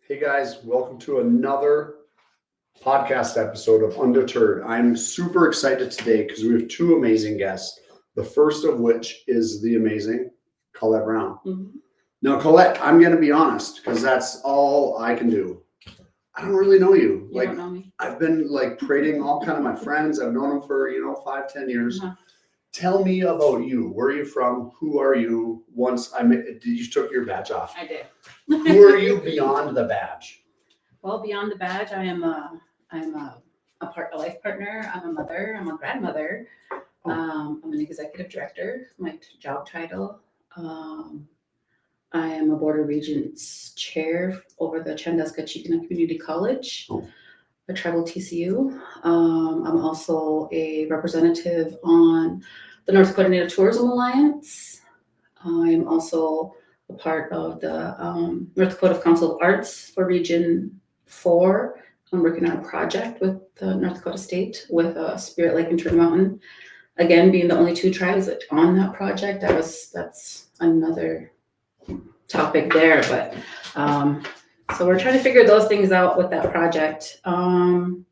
Hey guys, welcome to another podcast episode of uNDterred. I'm super excited today because we have two amazing guests. The first of which is the amazing Collette Brown. Mm-hmm. Now, Collette, I'm going to be honest because that's all I can do. I don't really know you. You don't know me. I've been prating all kind of my friends. I've known them for 5-10 years. Uh-huh. Tell me about you. Where are you from? Who are you? You took your badge off. I did. Who are you beyond the badge? Well, beyond the badge, I'm a life partner. I'm a mother. I'm a grandmother. I'm an executive director. My job title. I am a Board of Regents chair over the Chandaska-Chicana Community College, a tribal TCU. I'm also a representative on the North Dakota Native Tourism Alliance. I'm also a part of the North Dakota Council of Arts for Region 4. I'm working on a project with the North Dakota State with Spirit Lake and Turtle Mountain. Again, being the only two tribes on that project, that's another topic there. But so we're trying to figure those things out with that project. I'm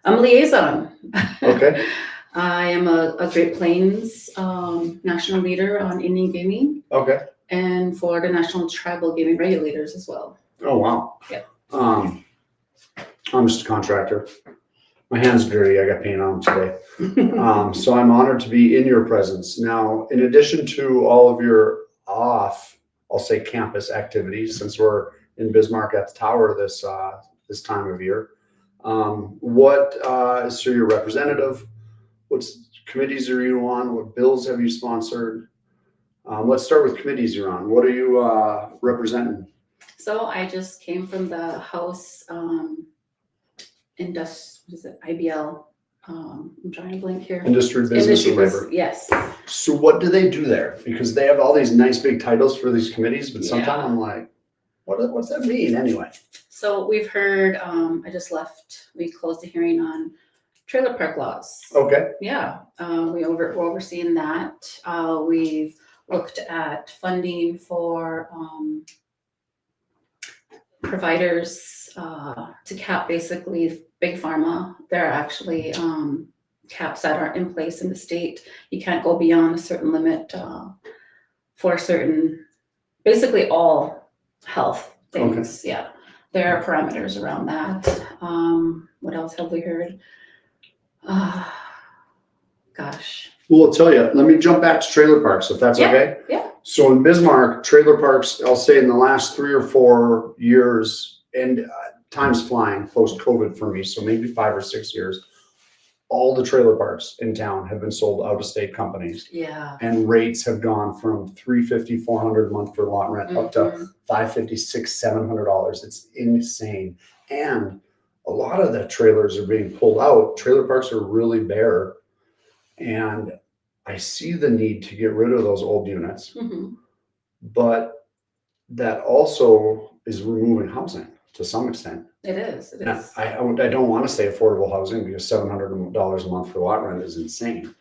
a liaison. Okay. I am a Great Plains national leader on Indian gaming. Okay. And Florida National Tribal Gaming Regulators as well. Oh, wow. Yeah. I'm just a contractor. My hands are dirty. I got paint on them today. So I'm honored to be in your presence. Now, in addition to all of your I'll say campus activities, since we're in Bismarck at the tower this time of year, so you're representative? What committees are you on? What bills have you sponsored? Let's start with committees you're on. What are you representing? So I just came from the House IBL. I'm trying to blank here. Industry, Business, and Labor. Yes. So what do they do there? Because they have all these nice big titles for these committees, but sometimes I'm like, what's that mean anyway? So we've heard, we closed the hearing on trailer park laws. Okay. Yeah, we're overseeing that. We've looked at funding for providers to cap basically big pharma. There are actually caps that are in place in the state. You can't go beyond a certain limit for certain, basically all health things. Okay. Yeah, there are parameters around that. What else have we heard? Gosh. Well, I'll tell you, let me jump back to trailer parks if that's okay. Yeah. So in Bismarck, trailer parks, I'll say in the last 3 or 4 years, and time's flying post-COVID for me, so maybe 5 or 6 years, all the trailer parks in town have been sold out of state companies. Yeah. And rates have gone from $350, $400 a month for lot rent up to $550, $600, $700. It's insane. And a lot of the trailers are being pulled out. Trailer parks are really bare. And I see the need to get rid of those old units, but that also is removing housing to some extent. It is. I don't want to say affordable housing because $700 a month for lot rent is insane.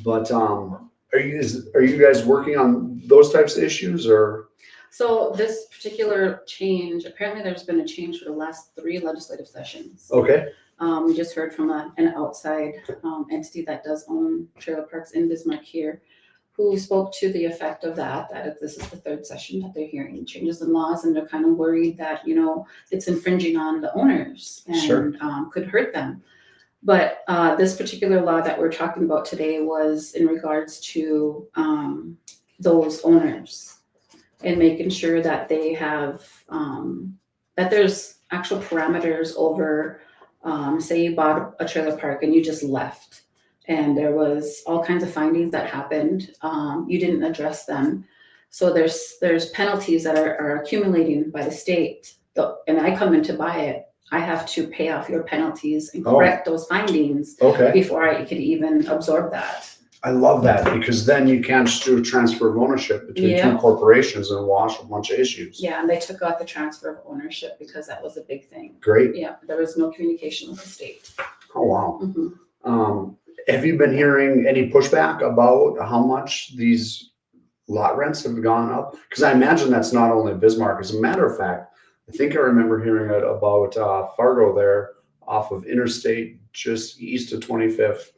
But are you guys working on those types of issues or? So this particular change, apparently there's been a change for the last 3 legislative sessions. Okay. We just heard from an outside entity that does own trailer parks in Bismarck here, who spoke to the effect of that this is the 3rd session that they're hearing changes in laws, and they're kind of worried that, it's infringing on the owners and could hurt them. But this particular law that we're talking about today was in regards to those owners and making sure that they have, that there's actual parameters over, say you bought a trailer park and you just left and there was all kinds of findings that happened. You didn't address them. So there's penalties that are accumulating by the state. And I come in to buy it. I have to pay off your penalties and correct those findings before I could even absorb that. I love that because then you can't just do a transfer of ownership between 2 corporations and wash a bunch of issues. Yeah, and they took out the transfer of ownership because that was a big thing. Great. Yeah, there was no communication with the state. Oh, wow. Have you been hearing any pushback about how much these lot rents have gone up? Because I imagine that's not only Bismarck. As a matter of fact, I think I remember hearing it about Fargo there off of Interstate, just east of 25th.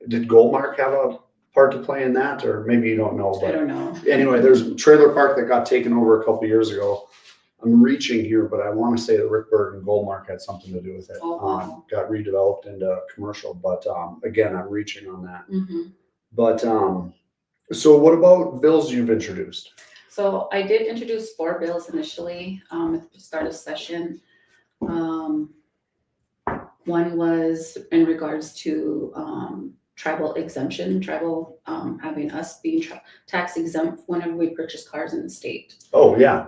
Did Goldmark have a part to play in that, or maybe you don't know? I But don't know. anyway, there's a trailer park that got taken over a couple years ago. I'm reaching here, but I want to say that Rickberg and Goldmark had something to do with it. Oh, wow. Got redeveloped into commercial, but again, I'm reaching on that. Mm-hmm. But so what about bills you've introduced? So I did introduce 4 bills initially at the start of session. One was in regards to tribal exemption, tribal having us being tax exempt whenever we purchase cars in the state. Oh, yeah.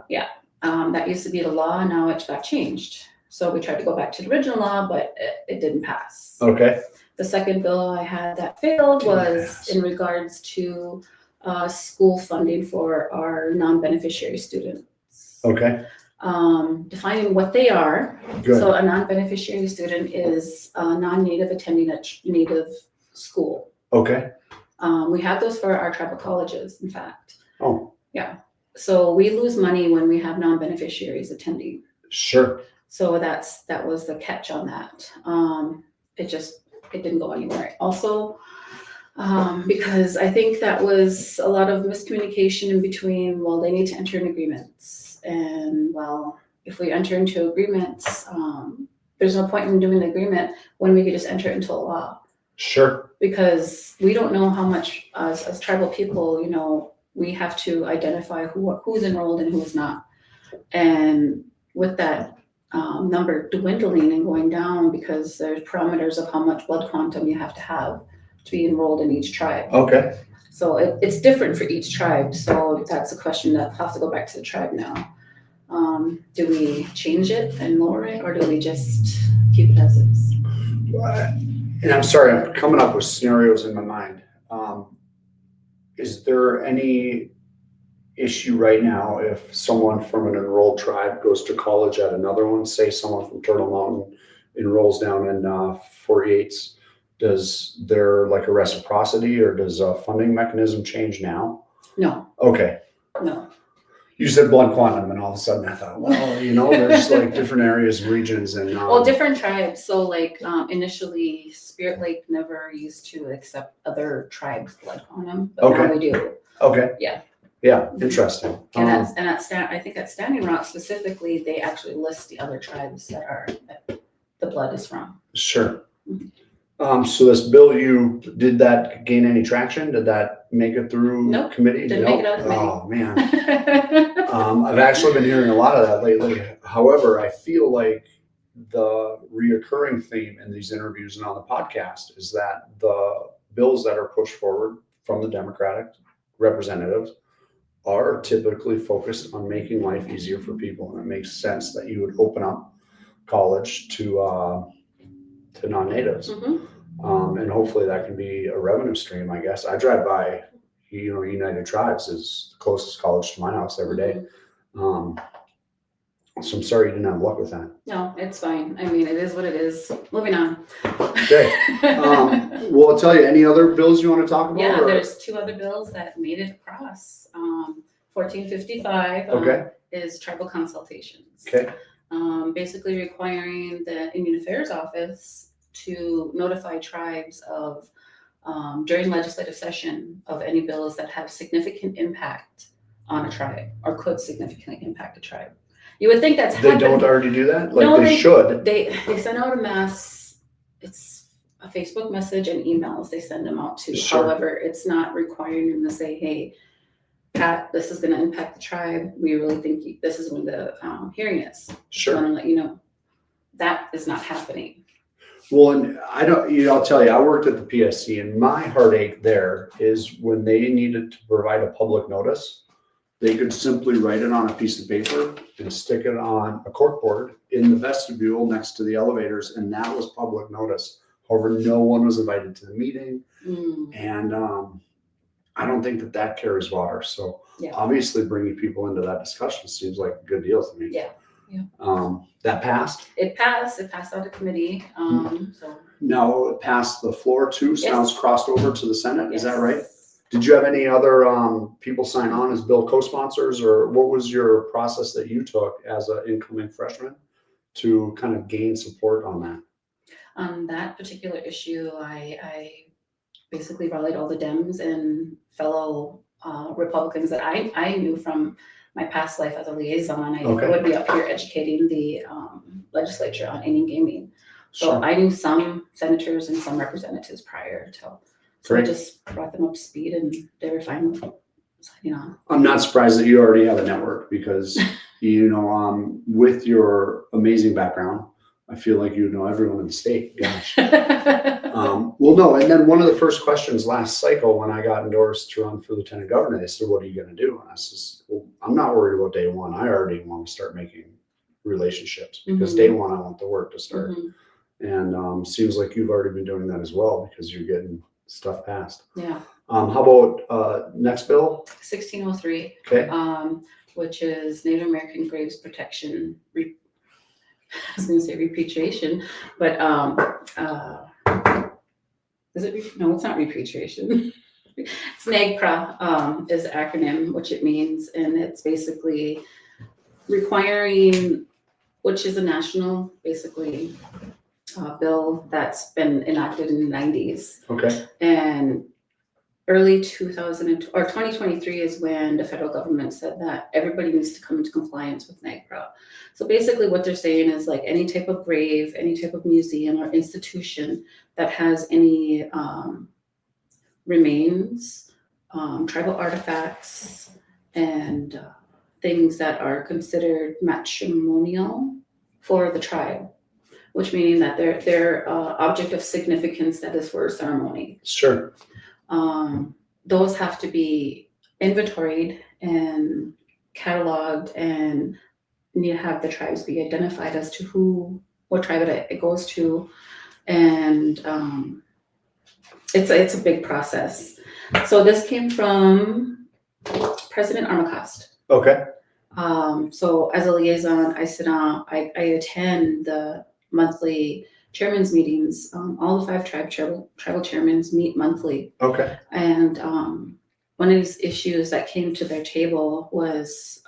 That used to be the law, now it got changed. So we tried to go back to the original law, but it didn't pass. Okay. The second bill I had that failed was in regards to school funding for our non-beneficiary students. Okay. Defining what they are. Good. So a non-beneficiary student is a non-native attending a native school. Okay. We have those for our tribal colleges, in fact. Oh. Yeah. So we lose money when we have non-beneficiaries attending. Sure. So that was the catch on that. It didn't go anywhere. Also, because I think that was a lot of miscommunication in between, well, they need to enter in agreements. And well, if we enter into agreements, there's no point in doing the agreement when we could just enter it into a law. Sure. Because we don't know how much as tribal people, we have to identify who's enrolled and who's not. And with that number dwindling and going down, because there's parameters of how much blood quantum you have to be enrolled in each tribe. Okay. So it's different for each tribe. So that's a question that has to go back to the tribe now. Do we change it and lower it, or do we just keep it as is? And I'm sorry, I'm coming up with scenarios in my mind. Is there any issue right now if someone from an enrolled tribe goes to college at another one, say someone from Turtle Mountain enrolls down in 48s, does there like a reciprocity, or does a funding mechanism change now? No. Okay. No. You said blood quantum, and all of a sudden I thought, well, there's like different areas and regions, and Well, different tribes. So like initially Spirit Lake never used to accept other tribes' blood quantum, but now we do. Okay. Yeah. Yeah, interesting. And I think at Standing Rock specifically, they actually list the other tribes that the blood is from. Sure. So this bill, did that gain any traction? Did that make it through committee? Didn't make it out of committee. Oh man. I've actually been hearing a lot of that lately. However, I feel like the reoccurring theme in these interviews and on the podcast is that the bills that are pushed forward from the Democratic representatives are typically focused on making life easier for people. And it makes sense that you would open up college to non-natives. Mm-hmm. And hopefully that can be a revenue stream, I guess. I drive by, United Tribes is the closest college to my house every day. So I'm sorry you didn't have luck with that. No, it's fine. I mean, it is what it is. Moving on. Okay. Well, I'll tell you, any other bills you want to talk about? Yeah, there's 2 other bills that made it across. 1455 is tribal consultations. Okay. Basically requiring the Indian Affairs Office to notify tribes of during legislative session of any bills that have significant impact on a tribe or could significantly impact a tribe. You would think that's happened. They don't already do that? No, they should. They send out a mass, it's a Facebook message and emails they send them out to. Sure. However, it's not requiring them to say, hey, Pat, this is going to impact the tribe. We really think this is when the hearing is. Sure. I want to let you know that is not happening. Well, and I'll tell you, I worked at the PSC, and my heartache there is when they needed to provide a public notice, they could simply write it on a piece of paper and stick it on a corkboard in the vestibule next to the elevators, and that was public notice. However, no one was invited to the meeting, and I don't think that carries water. So obviously bringing people into that discussion seems like a good deal to me. Yeah. That passed? It passed out of committee. So No, it passed the floor too, so now it's crossed over to the Senate. Is that right? Did you have any other people sign on as bill co-sponsors, or what was your process that you took as an incoming freshman to kind of gain support on that? On that particular issue, I basically rallied all the Dems and fellow Republicans that I knew from my past life as a liaison. I Okay. would be up here educating the legislature on inning gaming. So Sure. I knew some senators and some representatives prior to, so I Great. just brought them up to speed and they were fine with signing on. I'm not surprised that you already have a network because, with your amazing background, I feel like you know everyone in the state. Gosh. Well, no. And then one of the first questions last cycle when I got endorsed to run for lieutenant governor, they said, "What are you going to do?" And I says, "Well, I'm not worried about day one. I already want to start making relationships because day one I want the work to start." And seems like you've already been doing that as well because you're getting stuff passed. Yeah. How about next bill? 1603. Okay. Which is Native American Graves Protection. I was going to say repatriation, but is it? No, it's not repatriation. It's NAGPRA is the acronym, which it means, and it's basically requiring, which is a national, basically, bill that's been enacted in the 90s. Okay. And early 2023 is when the federal government said that everybody needs to come into compliance with NAGPRA. So basically what they're saying is like any type of grave, any type of museum or institution that has any remains, tribal artifacts, and things that are considered matrimonial for the tribe, which meaning that they're object of significance that is for a ceremony. Sure. Those have to be inventoried and cataloged and need to have the tribes be identified as to what tribe it goes to. And it's a big process. So this came from President Armacost. Okay. So as a liaison, I sit on, I attend the monthly chairman's meetings. All the 5 tribal chairmans meet monthly. Okay. And one of these issues that came to their table was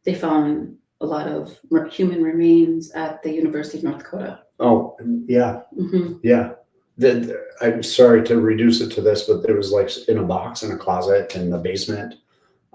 they found a lot of human remains at the University of North Dakota. Oh, yeah. Mm-hmm. Yeah. I'm sorry to reduce it to this, but there was like in a box in a closet in the basement.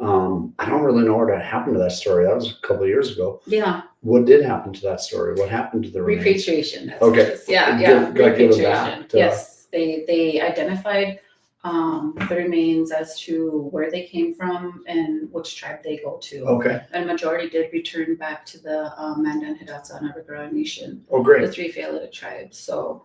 I don't really know what happened to that story. That was a couple of years ago. Yeah. What did happen to that story? What happened to the remains? Repatriation. That's Okay. what it is. Yeah. Repatriation. Yes. They identified the remains as to where they came from and which tribe they go to. Okay. And majority did return back to the Mandan, Hidatsa, and Arawara Nation. Oh, great. The 3 Failed tribes. So,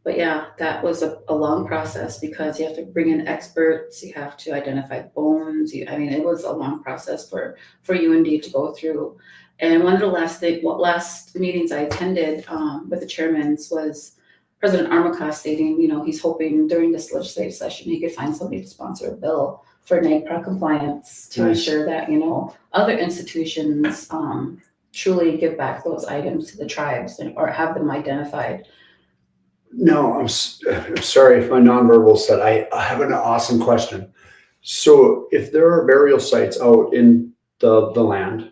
but yeah, that was a long process because you have to bring in experts, you have to identify bones. It was a long process for UND to go through. And one of the last meetings I attended with the chairmans was President Armacost stating, he's hoping during this legislative session he could find somebody to sponsor a bill for NAGPRA compliance to ensure that, other institutions truly give back those items to the tribes or have them identified. No, I'm sorry if my nonverbal said, I have an awesome question. So if there are burial sites out in the land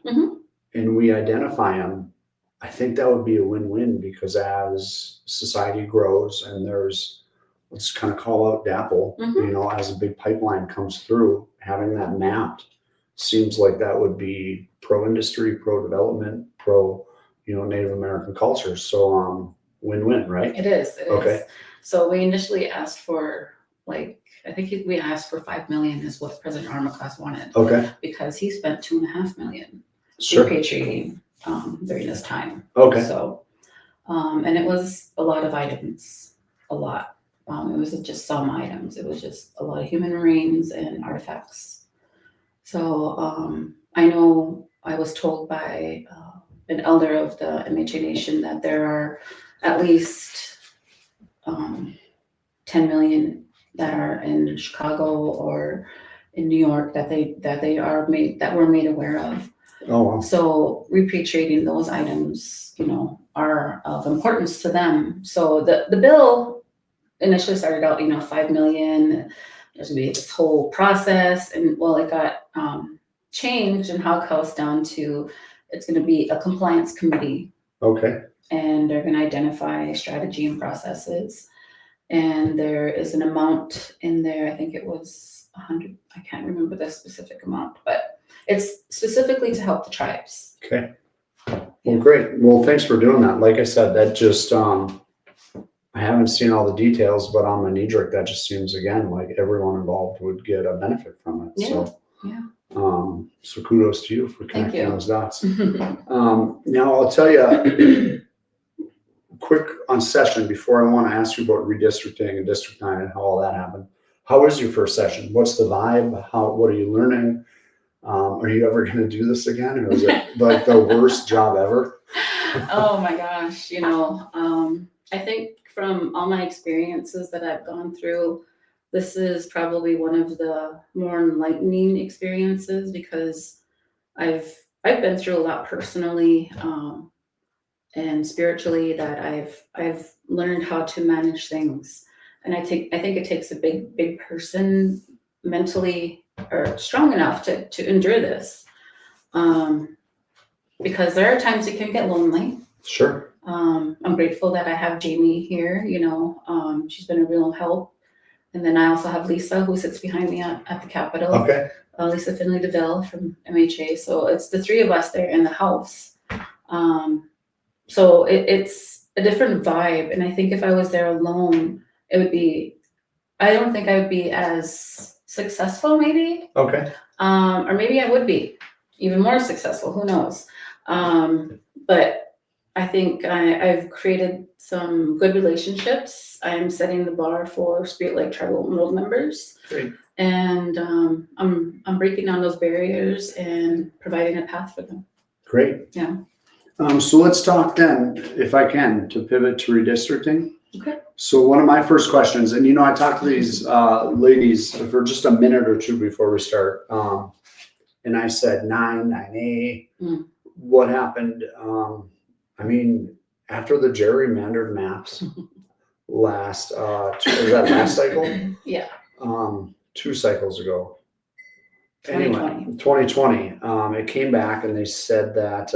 and we identify them, I think that would be a win-win because as society grows and there's, let's kind of call out DAPL, as a big pipeline comes through, having that mapped seems like that would be pro-industry, pro-development, Native American culture. So win-win, right? It is. Okay. So we initially asked for we asked for $5 million is what President Armacost wanted. Okay. Because he spent $2.5 million repatriating during this time. Okay. So, and it was a lot of items, a lot. It wasn't just some items. It was just a lot of human remains and artifacts. So I know I was told by an elder of the MHA Nation that there are at least 10 million that are in Chicago or in New York that were made aware of. Oh, wow. So repatriating those items, are of importance to them. So the bill initially started out, 5 million. There's gonna be this whole process, and well, it got changed in House down to it's gonna be a compliance committee, Okay, and they're gonna identify strategy and processes. And there is an amount in there, I think it was 100, I can't remember the specific amount, but it's specifically to help the tribes. okay. Well, great. Well, thanks for doing that. Like I said, that just, I haven't seen all the details, but on my knee jerk, that just seems again like everyone involved would get a benefit from it. Yeah, So, yeah. So kudos to you for Thank connecting you. those dots. Now I'll tell you quick on session before I want to ask you about redistricting and District 9 and how all that happened. How was your first session? What's the vibe? What are you learning? Are you ever going to do this again? Or is it like the worst job ever? Oh my gosh, I think from all my experiences that I've gone through, this is probably one of the more enlightening experiences because I've been through a lot personally and spiritually that I've learned how to manage things. And I think it takes a big person mentally or strong enough to endure this. Because there are times it can get lonely. Sure. I'm grateful that I have Jamie here, she's been a real help. And then I also have Lisa who sits behind me at the Capitol. Okay. Lisa Finley DeVille from MHA. So it's the three of us there in the house. So it's a different vibe. And I think if I was there alone, I don't think I would be as successful maybe. Okay. Or maybe I would be even more successful, who knows? But I think I've created some good relationships. I'm setting the bar for Spirit Lake Tribal Enrolled members. Great. And I'm breaking down those barriers and providing a path for them. Great. Yeah. So let's talk then, if I can, to pivot to redistricting. Okay. So one of my first questions, and I talked to these ladies for just a minute or two before we start, and I said 9A. What happened? After the gerrymandered maps last cycle? Yeah. 2 cycles ago. 2020. Anyway, 2020. It came back and they said that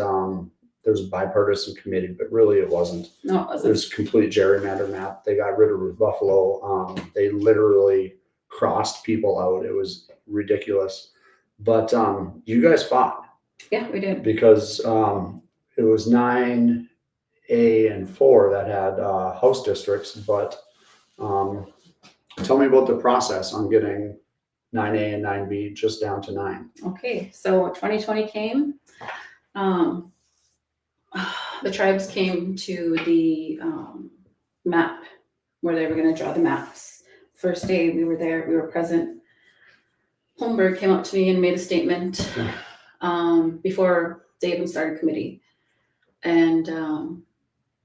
there was a bipartisan committee, but really it wasn't. No, it wasn't. It was a complete gerrymandered map. They got rid of Buffalo. They literally crossed people out. It was ridiculous. But you guys fought. Yeah, we did. Because it was 9A and 4 that had House districts. But tell me about the process on getting 9A and 9B just down to 9. Okay, so 2020 came. The tribes came to the map where they were going to draw the maps. First day we were there, we were present. Holmberg came up to me and made a statement before they even started committee. And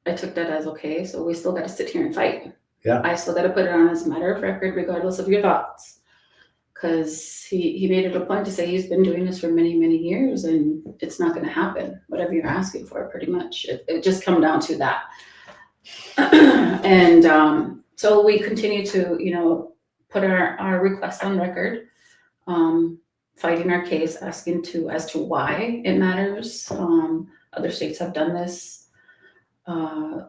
I took that as okay, so we still got to sit here and fight. Yeah. I still got to put it on as a matter of record, regardless of your thoughts. Because he made it a point to say he's been doing this for many, many years and it's not going to happen. Whatever you're asking for, pretty much. It just come down to that. And so we continue to, put our request on record, fighting our case, asking as to why it matters. Other states have done this.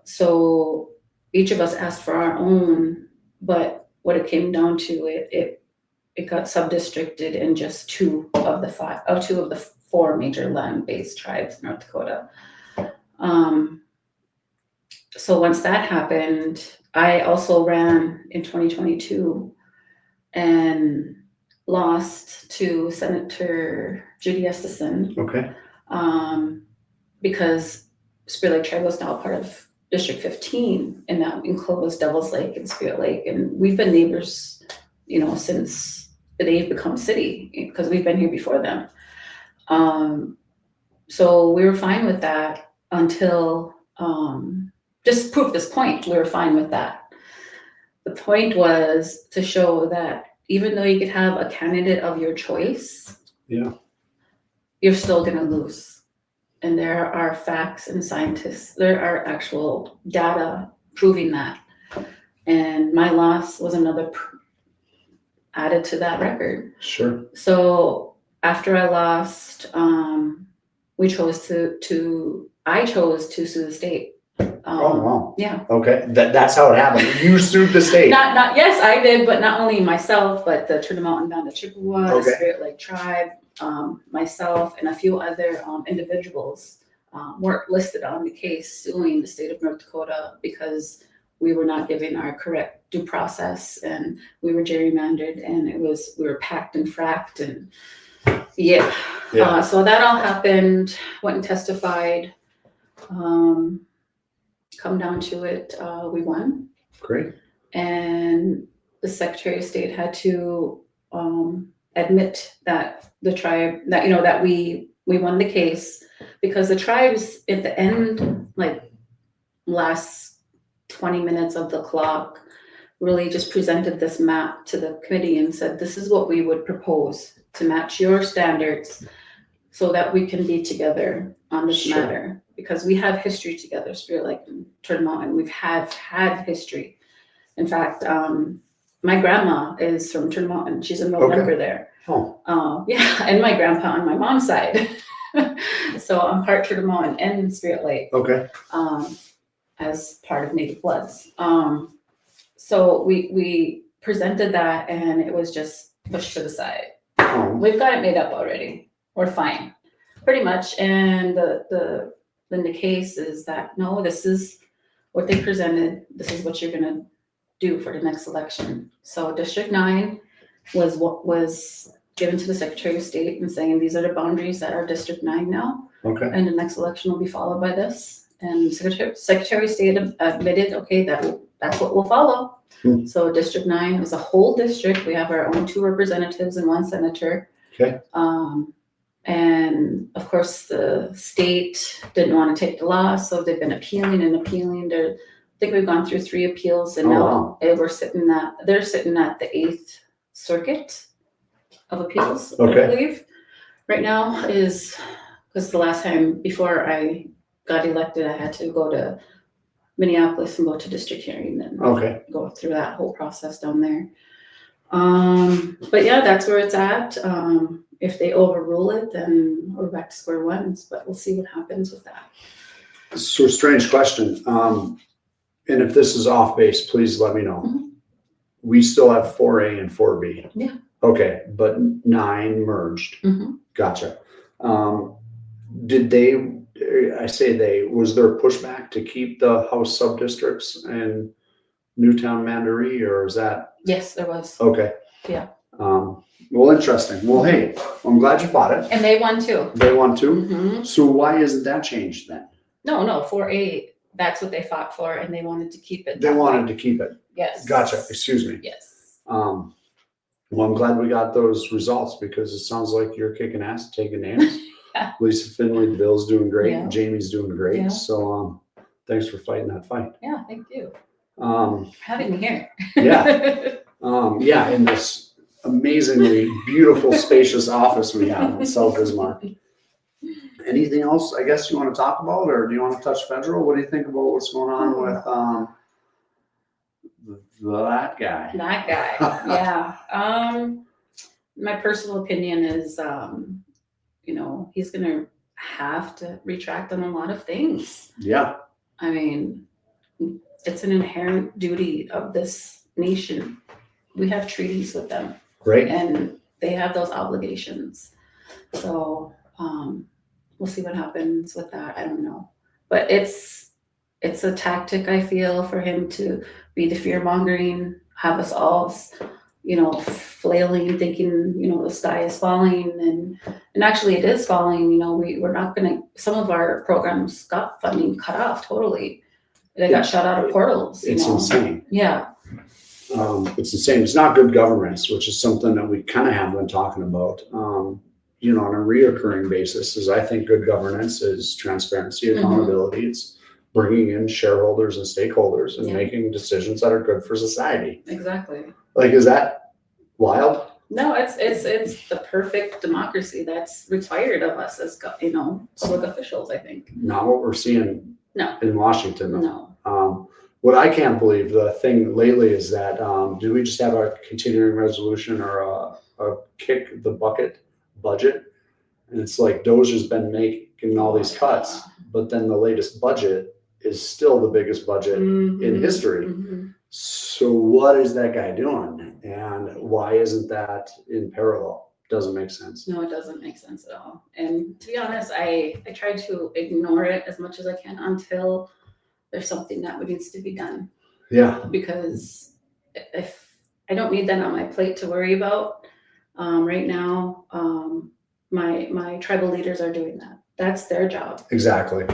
So each of us asked for our own, but what it came down to, it got sub-districted in just 2 of the 4 major land-based tribes in North Dakota. So once that happened, I also ran in 2022 and lost to Senator Judy Estison. Okay. Because Spirit Lake Tribe was now part of District 15 and now enclosed Devil's Lake and Spirit Lake. And we've been neighbors, since they've become city because we've been here before them. So we were fine with that until just prove this point. We were fine with that. The point was to show that even though you could have a candidate of your choice, yeah, you're still going to lose. And there are facts and scientists. There are actual data proving that. And my loss was another added to that record. Sure. So after I lost, I chose to sue the state. Oh, wow. Yeah. Okay. That's how it happened. You sued the state. Yes, I did, but not only myself, but the Turtle Mountain Band of Chippewa, the Okay. Spirit Lake Tribe, myself, and a few other individuals weren't listed on the case suing the state of North Dakota because we were not given our correct due process, and we were gerrymandered, and we were packed and fracked, and yeah. So that all happened. Went and testified. Come down to it, we won. Great. And the Secretary of State had to admit that the tribe, that we won the case, because the tribes at the end, like last 20 minutes of the clock, really just presented this map to the committee and said, this is what we would propose to match your standards so that we can be together on this Sure. matter. Because we have history together, Spirit Lake and Turtle Mountain. We've had history. In fact, my grandma is from Turtle Mountain. She's a mill member there. Oh. Yeah, and my grandpa on my mom's side. So I'm part Turtle Mountain and Spirit Lake. Okay. As part of Native Bloods. So we presented that, and it was just pushed to the side. Oh. We've got it made up already. We're fine, pretty much. And then the case is that, no, this is what they presented. This is what you're gonna do for the next election. So District 9 was what was given to the Secretary of State and saying, these are the boundaries that are District 9 now. Okay. And the next election will be followed by this. And Secretary of State admitted, okay, that's what we'll follow. So District 9 is a whole district. We have our own 2 representatives and 1 senator. Okay. And of course, the state didn't want to take the loss, so they've been appealing and appealing. I think we've gone through 3 appeals, and now they're sitting at the 8th Circuit of Appeals, Okay. I believe. Right now is, because the last time before I got elected, I had to go to Minneapolis and go to district hearing and go through that whole process down there. But yeah, that's where it's at. If they overrule it, then we're back to square one, but we'll see what happens with that. So strange question. And if this is off base, please let me know. Mhm. We still have 4A and 4B. Yeah. Okay, but 9 merged. Mhm. Gotcha. Was there pushback to keep the House sub-districts in Newtown, Mandaree, or is that? Yes, there was. Okay. Yeah. Well, interesting. Well, hey, I'm glad you fought it. And they won too. They won too? Mhm. So why isn't that changed then? No, 4A, that's what they fought for, and they wanted to keep it. They wanted to keep it. Yes. Gotcha. Excuse me. Yes. Well, I'm glad we got those results, because it sounds like you're kicking ass, taking names. Yeah. Lisa Finley, Bill's doing great. Yeah. Jamie's doing great. Yeah. So thanks for fighting that fight. Yeah, thank you. Um, Having me here. Yeah, in this amazingly beautiful, spacious office we have in South Bismarck. Anything else, I guess, you want to talk about, or do you want to touch federal? What do you think about what's going on with that guy? That guy, yeah. My personal opinion is, he's gonna have to retract on a lot of things. Yeah. I mean, it's an inherent duty of this nation. We have treaties with them. Great. And they have those obligations. So we'll see what happens with that. I don't know. But it's a tactic, I feel, for him to be the fear-mongering, have us all, flailing, thinking, the sky is falling. And actually it is falling. We're not going to, some of our programs got funding cut off totally. They got shut out of portals. It's insane. Yeah. It's insane. It's not good governance, which is something that we kind of have been talking about, on a reoccurring basis. Is I think good governance is transparency, accountability. It's bringing in shareholders and stakeholders and making decisions that are good for society. Exactly. Like, is that wild? No, it's the perfect democracy that's required of us as public officials, I think. Not what we're seeing No. in Washington. No. what I can't believe, the thing lately is that, did we just have a continuing resolution or a kick the bucket budget? And it's like Dozier's been making all these cuts, but then the latest budget is still the biggest budget in history. So what is that guy doing? And why isn't that in parallel? Doesn't make sense. No, it doesn't make sense at all. And to be honest, I try to ignore it as much as I can until there's something that needs to be done. Yeah. Because if I don't need that on my plate to worry about, right now, my tribal leaders are doing that. That's their job. Exactly.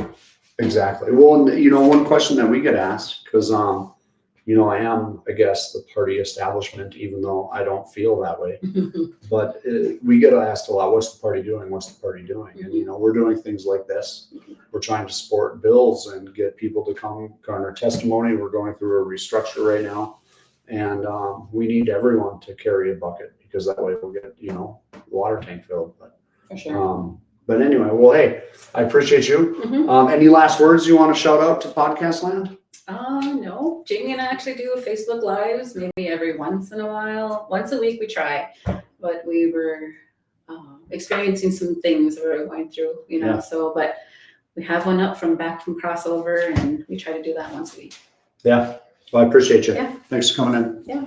Well, one question that we get asked, because I am, I guess, the party establishment, even though I don't feel that way. But we get asked a lot, what's the party doing? What's the party doing? And, we're doing things like this. We're trying to support bills and get people to come garner testimony. We're going through a restructure right now. And we need everyone to carry a bucket, because that way we'll get, the water tank filled. But, For sure. But anyway, well, hey, I appreciate you. Any last words you want to shout out to Podcast Land? No. Jamie and I actually do Facebook Lives maybe every once in a while. Once a week we try, but we were experiencing some things we were going through, Yeah. So, but we have one up back from crossover, and we try to do that once a week. Yeah. Well, I appreciate you. Yeah. Thanks for coming in. Yeah.